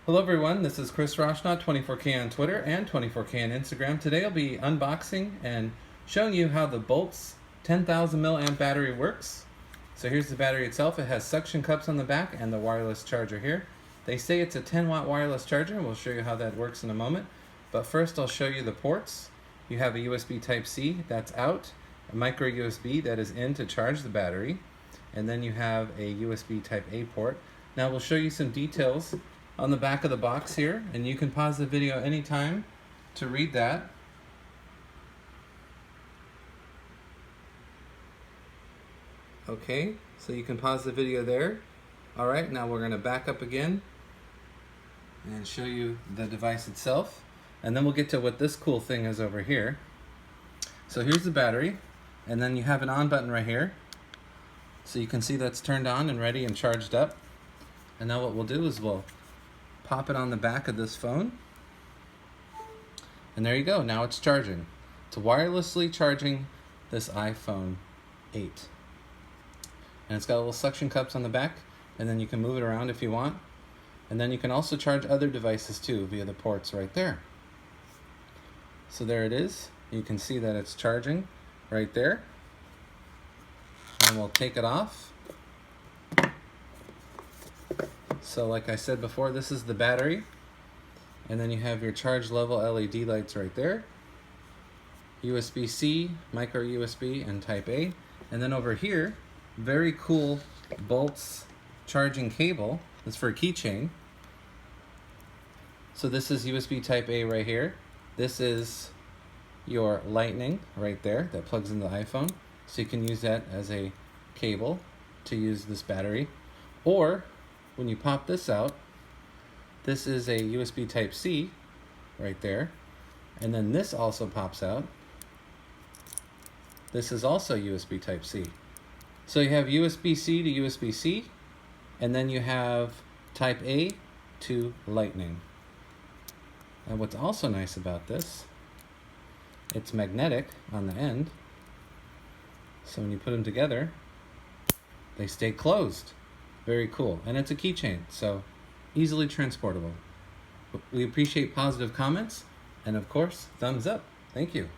Hello everyone, this is Chris Roshnot, 24K on Twitter and 24K on Instagram. Today I'll be unboxing and showing you how the Bolt's 10,000 milliamp battery works. So here's the battery itself. It has suction cups on the back and the wireless charger here. They say it's a 10 watt wireless charger, and we'll show you how that works in a moment. But first I'll show you the ports. You have a USB Type-C that's out, a microUSB that is in to charge the battery, and then you have a USB Type-A port. Now we'll show you some details on the back of the box here, and you can pause the video anytime to read that. Okay, so you can pause the video there. Alright, now we're going to back up again and show you the device itself, and then we'll get to what this cool thing is over here. So here's the battery, and then you have an on button right here, so you can see that's turned on and ready and charged up. And now what we'll do is we'll pop it on the back of this phone, and there you go. Now it's charging. It's wirelessly charging this iPhone 8, and it's got little suction cups on the back, and then you can move it around if you want, and then you can also charge other devices too via the ports right there. So there it is. You can see that it's charging right there, and we'll take it off. So like I said before, this is the battery, and then you have your charge level LED lights right there, USB-C, microUSB, and Type-A. And then over here, very cool Bolt's charging cable. It's for a keychain. So this is USB Type-A right here. This is your Lightning right there that plugs into the iPhone. So you can use that as a cable to use this battery. Or when you pop this out, this is a USB Type-C right there, and then this also pops out. This is also USB Type-C. So you have USB-C to USB-C, and then you have Type-A to Lightning. And what's also nice about this, it's magnetic on the end, so when you put them together, they stay closed. Very cool. And it's a keychain, so easily transportable. We appreciate positive comments, and of course, thumbs up. Thank you.